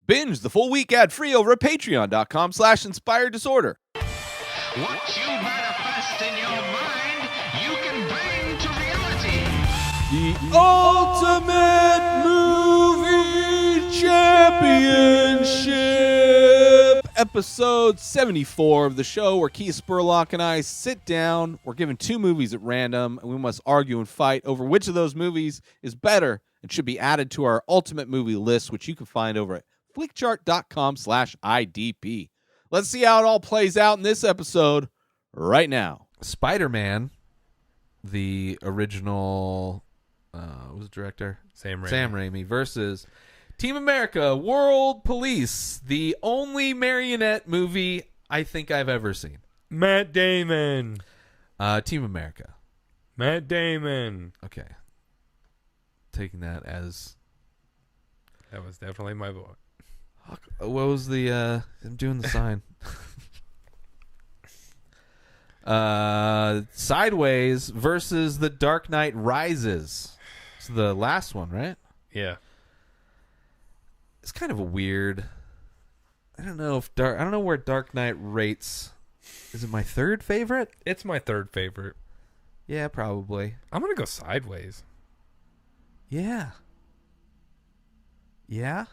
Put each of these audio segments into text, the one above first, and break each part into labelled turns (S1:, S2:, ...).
S1: Binge the full week ad-free over at patreon.com/inspireddisorder.
S2: What you manifest in your mind, you can bring to reality.
S1: The Ultimate Movie Championship, episode 74 of the show, where Keith Spurlock and I sit down. We're given two movies at random, and we must argue and fight over which of those movies is better and should be added to our Ultimate Movie list, which you can find over at flickchart.com/IDP. Let's see how it all plays out in this episode right now. Spider-Man, the original, what was the director?
S3: Sam
S1: Raimi versus Team America, World Police, the only marionette movie I think I've ever seen.
S3: Matt Damon.
S1: Team America.
S3: Matt Damon.
S1: Okay. Taking that as...
S3: That was definitely my vote.
S1: What was the... I'm doing the sign. Sideways versus The Dark Knight Rises. It's the last one, right?
S3: Yeah.
S1: It's kind of a weird... I don't know where Dark Knight rates. Is it my third favorite?
S3: It's my third favorite.
S1: Yeah, probably.
S3: I'm going to go Sideways.
S1: Yeah. Yeah?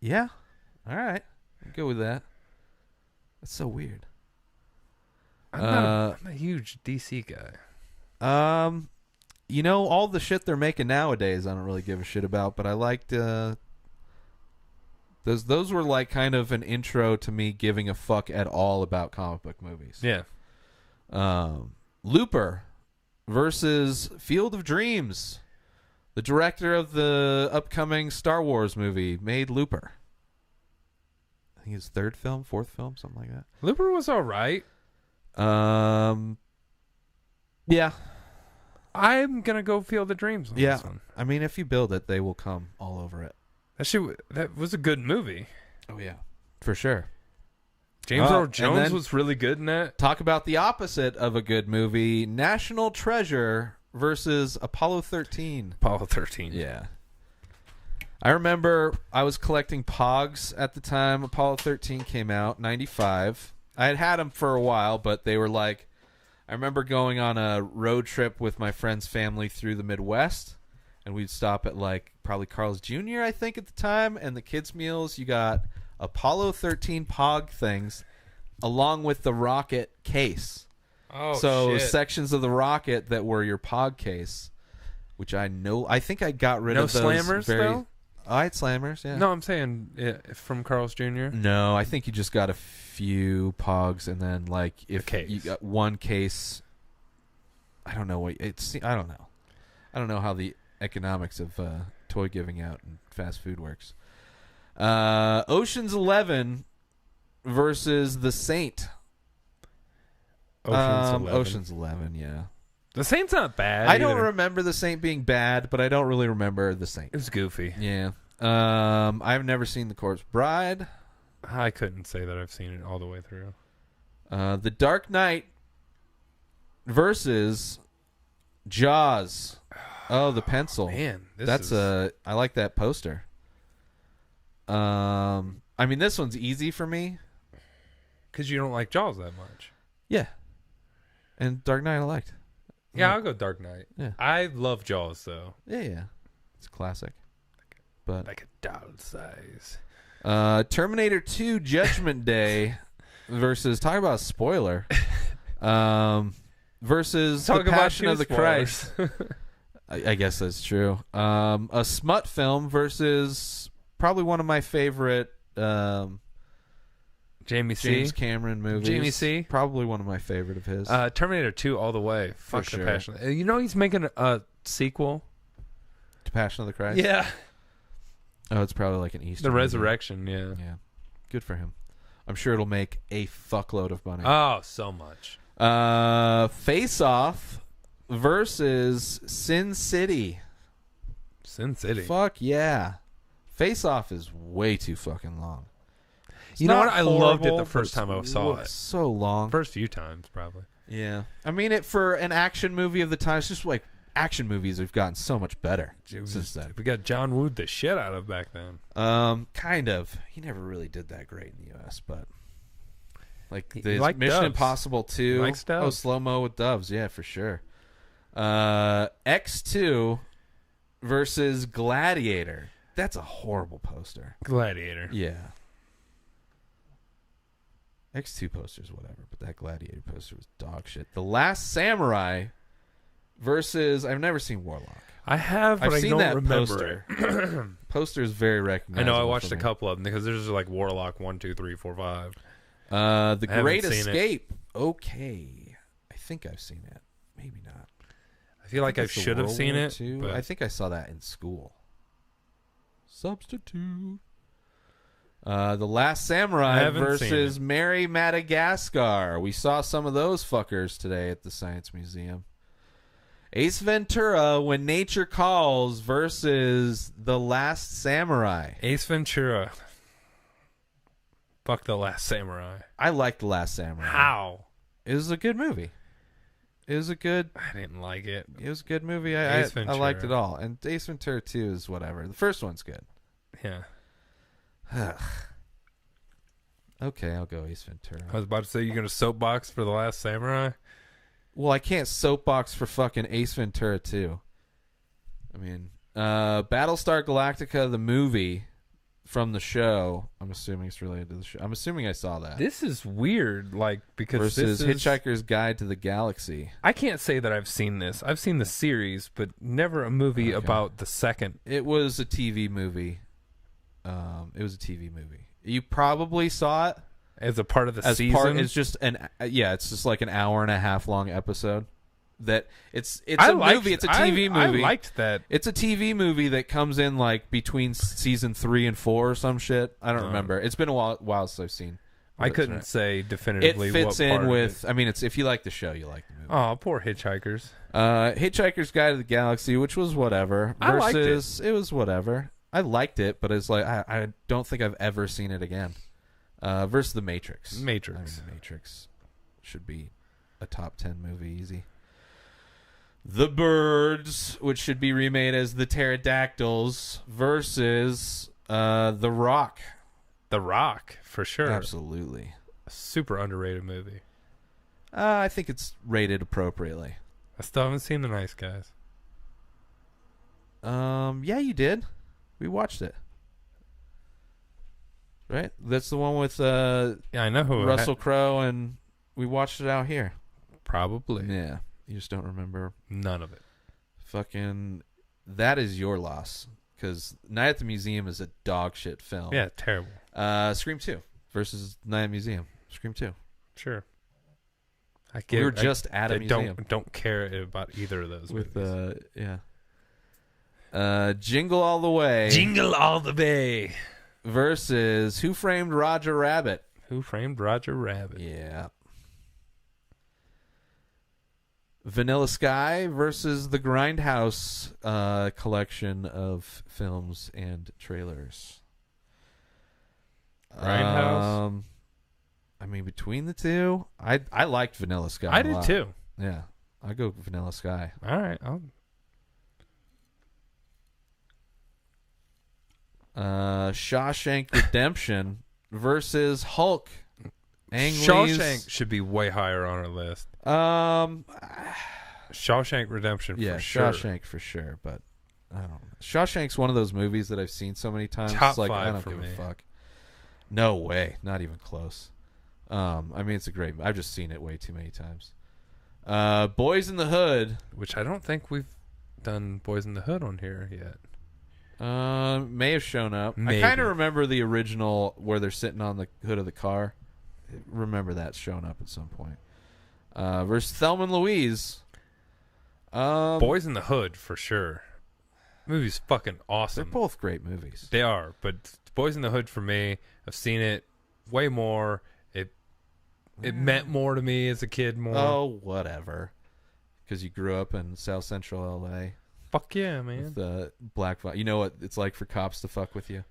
S1: Yeah? All right. I'll go with that. That's so weird.
S3: I'm not a huge DC guy.
S1: You know, all the shit they're making nowadays, I don't really give a shit about, but I liked those were like kind of an intro to me giving a fuck at all about comic book movies.
S3: Yeah.
S1: Looper versus Field of Dreams. The director of the upcoming Star Wars movie made Looper. I think his fourth film, something like that.
S3: Looper was all right.
S1: Yeah.
S3: I'm going to go Field of Dreams on this one.
S1: I mean, if you build it, they will come all over it.
S3: That was a good movie.
S1: Oh, yeah. For sure.
S3: James Earl Jones was really good in that.
S1: Talk about the opposite of a good movie. National Treasure versus Apollo 13.
S3: Apollo 13.
S1: Yeah. I remember I was collecting Pogs at the time Apollo 13 came out, 95. I had them for a while, but they were like... I remember going on a road trip with my friend's family through the Midwest, and we'd stop at like probably Carl's Jr., I think, at the time, and the kids' meals, you got Apollo 13 Pog things along with the rocket case.
S3: Oh,
S1: so
S3: shit.
S1: Sections of the rocket that were your Pog case, which I think I got rid of those.
S3: No slammers, though?
S1: I had slammers, yeah.
S3: No, I'm saying from Carl's Jr.
S1: No, I think you just got a few Pogs, and then like if you got one case, I don't know what it's. I don't know. I don't know how the economics of toy giving out and fast food works. Ocean's 11 versus The Saint. Ocean's 11, yeah.
S3: The Saint's not bad.
S1: I don't remember The Saint being bad, but I don't really remember The Saint.
S3: It's goofy.
S1: Yeah. I've never seen The Corpse Bride.
S3: I couldn't say that I've seen it all the way through.
S1: The Dark Knight versus Jaws. Oh, the pencil.
S3: Man,
S1: I like that poster. I mean, this one's easy for me.
S3: Because you don't like Jaws that much.
S1: Yeah. And Dark Knight I liked.
S3: Yeah, I'll go Dark Knight.
S1: Yeah.
S3: I love Jaws, though.
S1: Yeah. It's a classic. But
S3: like a doll size.
S1: Terminator 2 Judgment Day versus, talk about a spoiler, versus The Passion of the Christ. I guess that's true. A smut film versus probably one of my favorite James Cameron movies.
S3: Jamie C.
S1: Probably one of my favorite of his.
S3: Terminator 2 all the way. Fuck
S1: sure.
S3: The Passion. You know he's making a sequel?
S1: To Passion of the Christ?
S3: Yeah.
S1: Oh, it's probably like an Easter
S3: The
S1: movie.
S3: Resurrection, yeah.
S1: Yeah. Good for him. I'm sure it'll make a fuckload of money.
S3: Oh, so much.
S1: Face Off versus Sin City.
S3: Sin City.
S1: Fuck yeah. Face Off is way too fucking long.
S3: You know what? I loved it the first time I saw it.
S1: So long.
S3: First few times, probably.
S1: Yeah. I mean, for an action movie of the time, it's just like action movies have gotten so much better since then.
S3: We got John Wooed the shit out of back then.
S1: Kind of. He never really did that great in the U.S., but like the
S3: liked
S1: Mission
S3: doves.
S1: Impossible 2.
S3: He likes doves.
S1: Oh, slow-mo with doves. Yeah, for sure. X2 versus Gladiator. That's a horrible poster.
S3: Gladiator.
S1: Yeah. X2 posters, whatever, but that Gladiator poster was dog shit. The Last Samurai versus... I've never seen Warlock.
S3: I have, but
S1: I've
S3: I
S1: seen
S3: don't
S1: that
S3: remember.
S1: Poster is very
S3: I
S1: recognizable.
S3: know I watched
S1: for
S3: a
S1: me.
S3: couple of them because there's like Warlock 1, 2, 3, 4, 5.
S1: The
S3: I
S1: Great
S3: haven't seen it.
S1: Escape. Okay. I think I've seen it. Maybe not.
S3: I feel like I
S1: It's the
S3: should have
S1: World
S3: seen
S1: War
S3: it.
S1: II.
S3: But
S1: I think I saw that in school. Substitute. The Last
S3: I
S1: Samurai
S3: haven't
S1: versus
S3: seen
S1: Mary Madagascar. We saw some of those fuckers today at the Science Museum. Ace Ventura, When Nature Calls versus The Last Samurai.
S3: Ace Ventura. Fuck The Last Samurai.
S1: I liked The Last Samurai.
S3: How?
S1: It was a good movie. It was a good
S3: like it.
S1: It was a good movie. I
S3: Ace Ventura.
S1: liked it all. And Ace Ventura 2 is whatever. The first one's good.
S3: Yeah.
S1: Okay, I'll go Ace Ventura.
S3: I was about to say you're going to soapbox for The Last Samurai.
S1: Well, I can't soapbox for fucking Ace Ventura 2. I mean, Battlestar Galactica, the movie from the show. I'm assuming it's related to the show. I'm assuming I saw that.
S3: This is weird, like, because
S1: Versus
S3: this is...
S1: Hitchhiker's Guide to the Galaxy.
S3: I can't say that I've seen this. I've seen the series, but never a movie about the second.
S1: It was a TV movie. It was a TV movie. You probably saw it
S3: As a part of the
S1: as
S3: season.
S1: part. It's just it's just like an hour and a half long episode. That it's a movie. It's a TV movie.
S3: I liked that.
S1: It's a TV movie that comes in like between season 3 and 4 or some shit. I don't remember. It's been a while since I've seen.
S3: I couldn't say definitively.
S1: It fits
S3: what
S1: in
S3: part
S1: with. I mean, it's if you like the show, you like the movie.
S3: Oh, poor hitchhikers.
S1: Hitchhiker's Guide to the Galaxy, which was whatever.
S3: I liked it.
S1: Versus it was whatever. I liked it, but it's like I don't think I've ever seen it again. Versus The Matrix. I mean, The Matrix should be a top 10 movie easy. The Birds, which should be remade as The Pterodactyls, versus The Rock.
S3: The Rock, for sure.
S1: Absolutely.
S3: A super underrated movie.
S1: I think it's rated appropriately.
S3: I still haven't seen The Nice Guys.
S1: Yeah, you did. We watched it. Right? That's the one with
S3: Yeah, I know who.
S1: Russell Crowe, and we watched it out here.
S3: Probably.
S1: Yeah. You just don't remember.
S3: None of it.
S1: Fucking, that is your loss. Because Night at the Museum is a dog shit film.
S3: Yeah, terrible.
S1: Scream 2 versus Night at the Museum. Scream 2.
S3: Sure.
S1: We were just at a museum.
S3: Don't care about either of those
S1: With
S3: movies.
S1: Jingle All the Way.
S3: Jingle All the Way
S1: Versus Who Framed Roger Rabbit.
S3: Who Framed Roger Rabbit?
S1: Yeah. Vanilla Sky versus the Grindhouse collection of films and trailers.
S3: Grindhouse?
S1: I mean, between the two, I liked Vanilla Sky.
S3: I did too.
S1: Yeah. I go Vanilla Sky.
S3: All right.
S1: Shawshank Redemption versus Hulk. Ang Lee's-
S3: Shawshank should be way higher on our list. Shawshank Redemption
S1: yeah,
S3: for sure.
S1: Shawshank for sure, but I don't know. Shawshank's one of those movies that I've seen so many times.
S3: Top
S1: it's like,
S3: 5
S1: I don't
S3: for
S1: give
S3: me.
S1: a fuck. No way. Not even close. I mean, it's a great... I've just seen it way too many times. Boys in the Hood.
S3: Which I don't think we've done Boys in the Hood on here yet.
S1: May have shown up.
S3: Maybe.
S1: I kind of remember the original where they're sitting on the hood of the car. Remember that showing up at some point. Versus Thelma and Louise.
S3: Boys in the Hood for sure. Movie's fucking awesome.
S1: They're both great movies.
S3: They are, but Boys in the Hood for me, I've seen it way more. It meant more to me as a kid more.
S1: Oh, whatever. Because you grew up in South Central L.A.
S3: Fuck yeah, man.
S1: With the black... You know what it's like for cops to fuck with you.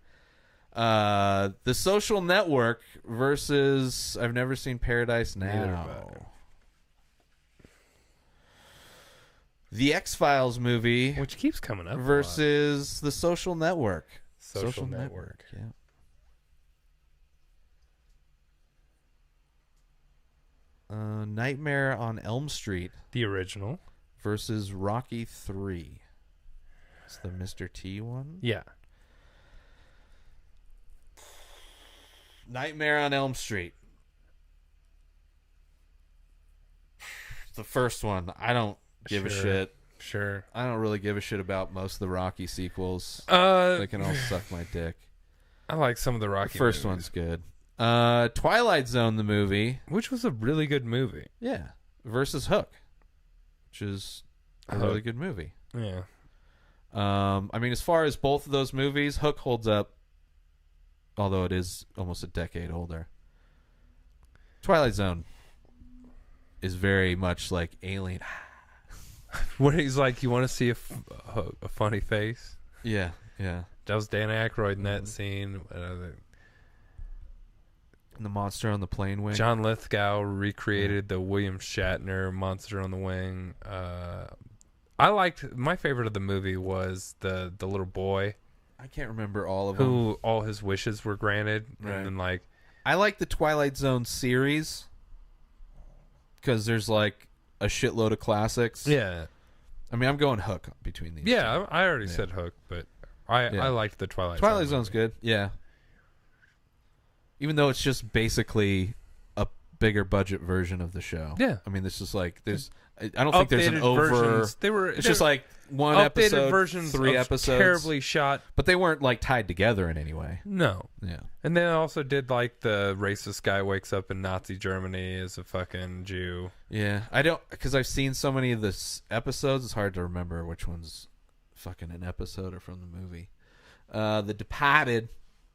S1: The Social Network versus I've Never Seen Paradise
S3: Neither
S1: Now.
S3: have
S1: The X-Files movie
S3: which keeps coming up.
S1: versus The Social Network.
S3: Social Network.
S1: Yeah. Nightmare on Elm Street
S3: The original.
S1: versus Rocky 3. It's the Mr. T one.
S3: Yeah.
S1: Nightmare on Elm Street. The first one. I don't give a shit.
S3: Sure.
S1: I don't really give a shit about most of the Rocky sequels.
S3: They
S1: They can all suck my dick.
S3: I like some of the
S1: The
S3: Rocky
S1: first
S3: movies,
S1: one's good. Twilight Zone, the movie.
S3: which was a really good movie.
S1: Yeah. Versus Hook, which is a
S3: Hook.
S1: really good movie.
S3: Yeah.
S1: I mean, as far as both of those movies, Hook holds up, although it is almost a decade older. Twilight Zone is very much like Alien.
S3: When he's like, you want to see a funny face?
S1: Yeah, yeah.
S3: That was Dan Aykroyd in that scene.
S1: And the monster on the plane wing.
S3: John Lithgow recreated the William Shatner Monster on the Wing. I liked, my favorite of the movie was the little boy
S1: I can't remember all of them.
S3: who all his wishes were granted.
S1: Right.
S3: And then like,
S1: I like the Twilight Zone series because there's like a shitload of classics.
S3: yeah.
S1: I mean, I'm going Hook between these.
S3: Yeah, I already
S1: Yeah.
S3: said Hook, but I
S1: Yeah.
S3: liked the Twilight
S1: Twilight
S3: Zone
S1: Zone's
S3: movie.
S1: good. Yeah. Even though it's just basically a bigger budget version of the show.
S3: Yeah.
S1: I mean, this is like there's. I don't think there's an
S3: Updated
S1: over.
S3: versions.
S1: It's just like one
S3: updated
S1: episode,
S3: versions
S1: 3
S3: of
S1: episodes,
S3: terribly shot.
S1: but they weren't like tied together in any way.
S3: No.
S1: Yeah.
S3: And then I also did like the racist guy wakes up in Nazi Germany as a fucking Jew.
S1: Yeah, I don't because I've seen so many of the episodes. It's hard to remember which one's fucking an episode or from the movie. The Departed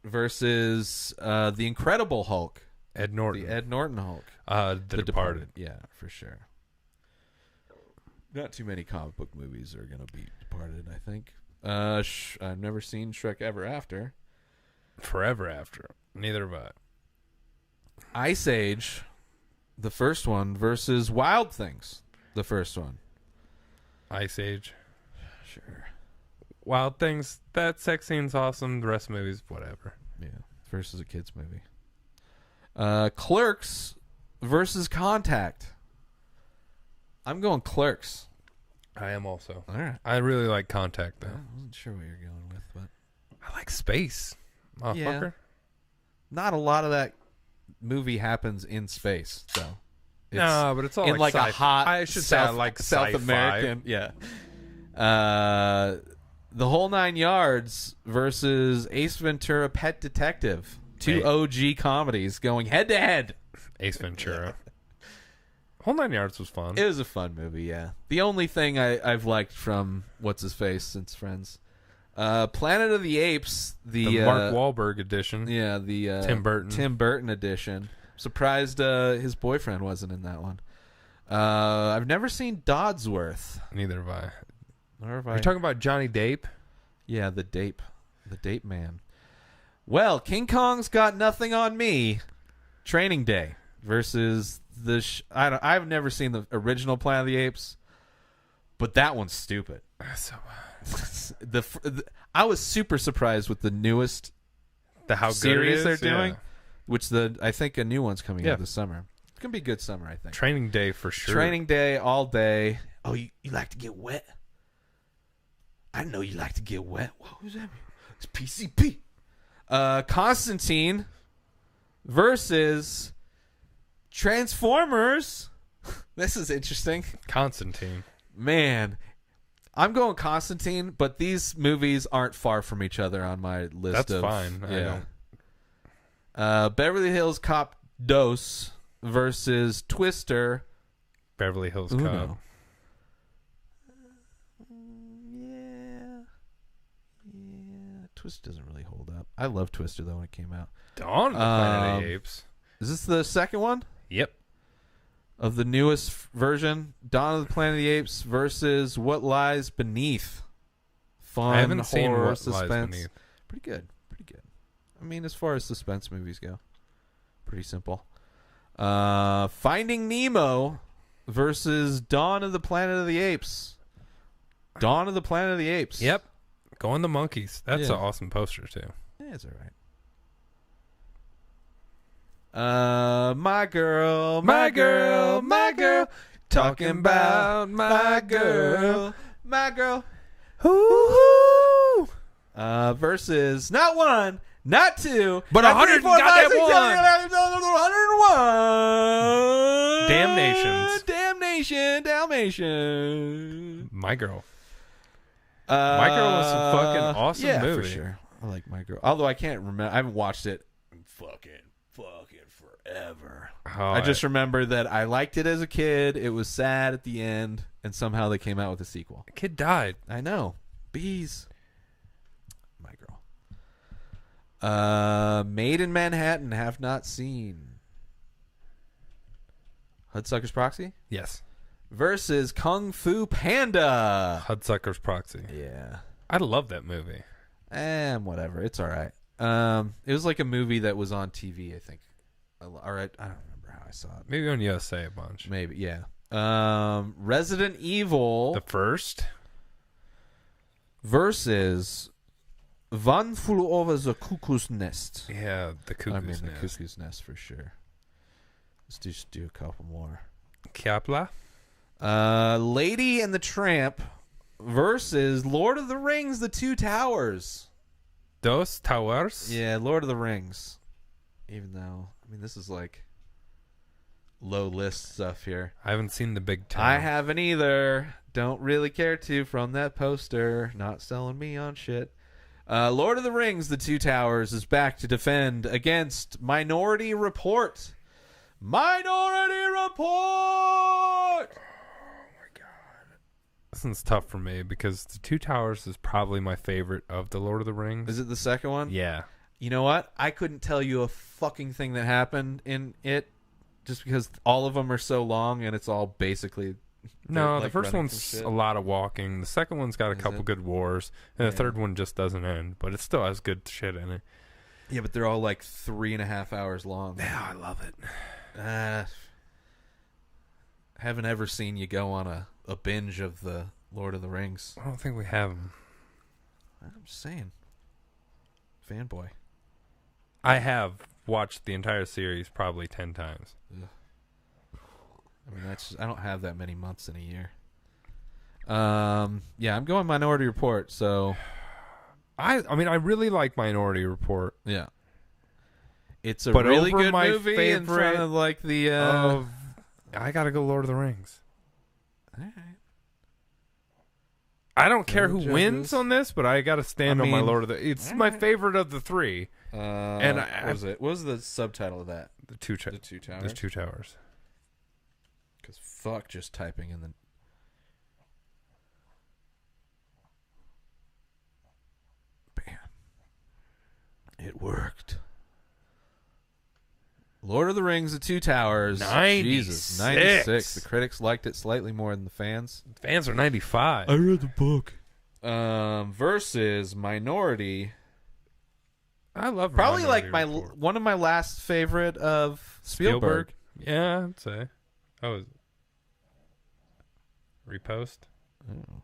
S1: versus the Incredible Hulk,
S3: Ed Norton.
S1: the Ed Norton Hulk.
S3: The Departed.
S1: Yeah, for sure. Not too many comic book movies are gonna beat Departed. I think. I've never seen Shrek Ever After.
S3: Forever After. Neither have I.
S1: Ice Age, the first one versus Wild Things, the first one.
S3: Ice Age.
S1: Sure.
S3: Wild Things. That sex scene's awesome. The rest of the movies, whatever.
S1: Yeah. Versus a kids movie. Clerks versus Contact. I'm going Clerks.
S3: I am also.
S1: All right.
S3: I really like Contact, though.
S1: I wasn't sure what you're going with, but
S3: I like space. Motherfucker.
S1: not a lot of that movie happens in space, so.
S3: No, but it's all
S1: in like a hot.
S3: I should say I like
S1: South
S3: sci-fi.
S1: American. Yeah. The Whole Nine Yards versus Ace Ventura: Pet Detective. Two
S3: Hey.
S1: OG comedies going head to head.
S3: Ace Ventura. Whole Nine Yards was fun.
S1: It was a fun movie, yeah. The only thing I've liked from What's His Face since Friends, Planet of the Apes, the
S3: Mark Wahlberg edition.
S1: yeah, the Tim Burton edition. Surprised his boyfriend wasn't in that one. I've never seen Dodsworth.
S3: Neither have I.
S1: Nor have I.
S3: You're talking about Johnny Depp?
S1: Yeah, the Dape Man. Well, King Kong's Got Nothing on Me. Training Day versus I've never seen the original Planet of the Apes, but that one's stupid.
S3: So,
S1: I was super surprised with the newest
S3: how good
S1: series
S3: it is?
S1: they're doing,
S3: Yeah.
S1: which I think a new one's coming out this summer. It's gonna be a good summer, I think.
S3: Training Day for sure.
S1: Training Day all day. Oh, you like to get wet? I know you like to get wet. What was that? It's PCP. Constantine versus Transformers. This is interesting.
S3: Constantine.
S1: Man, I'm going Constantine, but these movies aren't far from each other on my list.
S3: That's fine.
S1: Yeah. Beverly Hills Cop Dos versus Twister.
S3: Beverly Hills
S1: Uno.
S3: Cop.
S1: Yeah. Twister doesn't really hold up. I love Twister though when it came out.
S3: Dawn of the Planet of the Apes.
S1: Is this the second one
S3: Yep.
S1: of the newest version? Dawn of the Planet of the Apes versus What Lies Beneath. Fun,
S3: I haven't seen
S1: horror,
S3: What
S1: suspense.
S3: Lies Beneath.
S1: Pretty good. Pretty good. I mean, as far as suspense movies go, pretty simple. Finding Nemo versus Dawn of the Planet of the Apes. Dawn of the Planet of the Apes.
S3: Yep. Going the monkeys. That's
S1: Yeah.
S3: an awesome poster too.
S1: Yeah, it's all right. My girl, talking about my girl.
S3: Ooh.
S1: Versus not one, not two,
S3: But
S1: not
S3: 100
S1: three, four, five, six,
S3: goddamn
S1: seven, 101. Damnation.
S3: My Girl. My Girl was a fucking awesome
S1: yeah,
S3: movie.
S1: for sure. I like My Girl. Although I can't remember. I haven't watched it in fucking forever.
S3: Oh,
S1: I just remember that I liked it as a kid. It was sad at the end, and somehow they came out with a sequel.
S3: the kid died.
S1: I know. Bees. My Girl. Made in Manhattan, have not seen. Hudsucker's Proxy
S3: Yes.
S1: versus Kung Fu Panda.
S3: Hudsucker's Proxy.
S1: Yeah.
S3: I love that movie.
S1: Whatever. It's all right. It was like a movie that was on TV, I think. All right. I don't remember how I saw it.
S3: Maybe on USA a bunch.
S1: Maybe, yeah. Resident Evil
S3: The first.
S1: versus One Flew Over the Cuckoo's Nest.
S3: Yeah, the Cuckoo's
S1: I mean, the
S3: Nest.
S1: Cuckoo's Nest for sure. Let's just do a couple more.
S3: Kapla.
S1: Lady and the Tramp versus Lord of the Rings, The Two Towers.
S3: Dos Towers.
S1: Yeah, Lord of the Rings. Even though, I mean, this is like low list stuff here.
S3: I haven't seen the Big Town.
S1: I haven't either. Don't really care to from that poster. Not selling me on shit. Lord of the Rings, The Two Towers is back to defend against Minority Report. Minority Report!
S3: This one's tough for me because The Two Towers is probably my favorite of the Lord of the Rings.
S1: Is it the second one?
S3: Yeah.
S1: You know what? I couldn't tell you a fucking thing that happened in it just because all of them are so long and it's all basically...
S3: No,
S1: like
S3: the first
S1: running from
S3: one's
S1: shit.
S3: a lot of walking. The second one's got a couple
S1: it?
S3: good wars. And the
S1: Yeah.
S3: third one just doesn't end, but it still has good shit in it.
S1: Yeah, but they're all like 3.5 hours long.
S3: Yeah, I love it.
S1: Haven't ever seen you go on a binge of the Lord of the Rings.
S3: I don't think we have them.
S1: I'm just saying. Fanboy.
S3: I have watched the entire series probably 10 times.
S1: I mean, I don't have that many months in a year. Yeah, I'm going Minority Report, so...
S3: I mean, I really like Minority Report.
S1: Yeah. It's a
S3: But
S1: really
S3: over
S1: good
S3: my
S1: movie in front
S3: favorite
S1: of, like, the...
S3: I gotta go Lord of the Rings.
S1: All right.
S3: I don't care
S1: No
S3: who wins
S1: judges.
S3: on this, but I gotta stand on my
S1: mean,
S3: Lord of the... It's my favorite of the three.
S1: And
S3: I-
S1: what was it? What was the subtitle of that?
S3: The Two
S1: The Two Towers?
S3: There's Two Towers.
S1: Because fuck just typing in the... Bam. It worked. Lord of the Rings, The Two Towers.
S3: 96.
S1: Jesus, 96. The critics liked it slightly more than the fans.
S3: Fans are 95.
S1: read the book. Versus Minority.
S3: I love
S1: Probably like
S3: Minority Report.
S1: one of my last favorite of Spielberg.
S3: Yeah, I'd say. Oh, repost.
S1: Oh.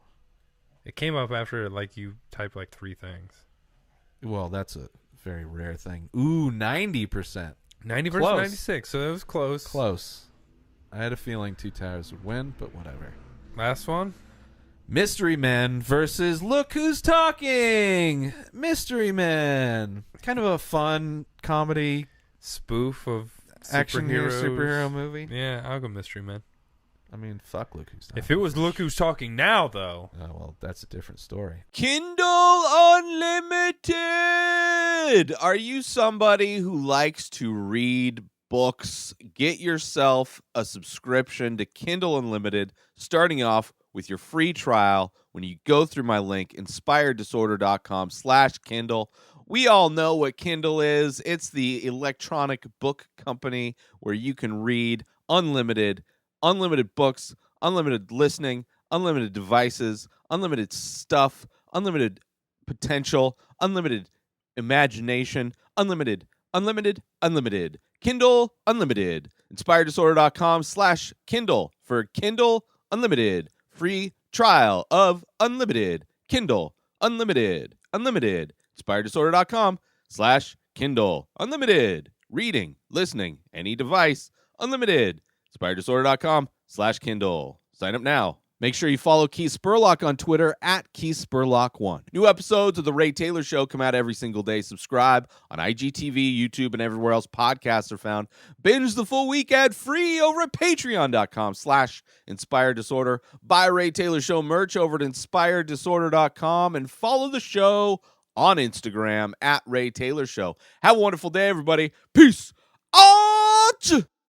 S3: It came up after like you type like 3 things.
S1: Well, that's a very rare thing. Ooh, 90%.
S3: 90 versus
S1: Close.
S3: 96, so that was close.
S1: Close. I had a feeling Two Towers would win, but whatever.
S3: Last one.
S1: Mystery Men versus Look Who's Talking. Mystery Men. Kind of a fun comedy
S3: Spoof of
S1: action
S3: superheroes.
S1: superhero movie.
S3: Yeah, I'll go Mystery Man.
S1: I mean, fuck Look Who's Talking.
S3: If it was Look Who's Talking Now, though.
S1: Oh, well, that's a different story.
S4: Kindle Unlimited! Are you somebody who likes to read books? Get yourself a subscription to Kindle Unlimited, starting off with your free trial when you go through my link, inspireddisorder.com/Kindle. We all know what Kindle is. It's the electronic book company where you can read unlimited books, unlimited listening, unlimited devices, unlimited stuff, unlimited potential, unlimited imagination, unlimited. Kindle Unlimited. InspiredDisorder.com/Kindle for Kindle Unlimited. Free trial of Unlimited Kindle Unlimited. InspiredDisorder.com/Kindle Unlimited. Reading, listening, any device. Unlimited. InspiredDisorder.com/Kindle. Sign up now. Make sure you follow Keith Spurlock on Twitter at KeithSpurlock1. New episodes of The Ray Taylor Show come out every single day. Subscribe on IGTV, YouTube, and everywhere else podcasts are found. Binge the full week ad-free over at Patreon.com/Inspired Disorder. Buy Ray Taylor Show merch over at InspiredDisorder.com and follow the show on Instagram at Ray Taylor Show. Have a wonderful day, everybody. Peace out!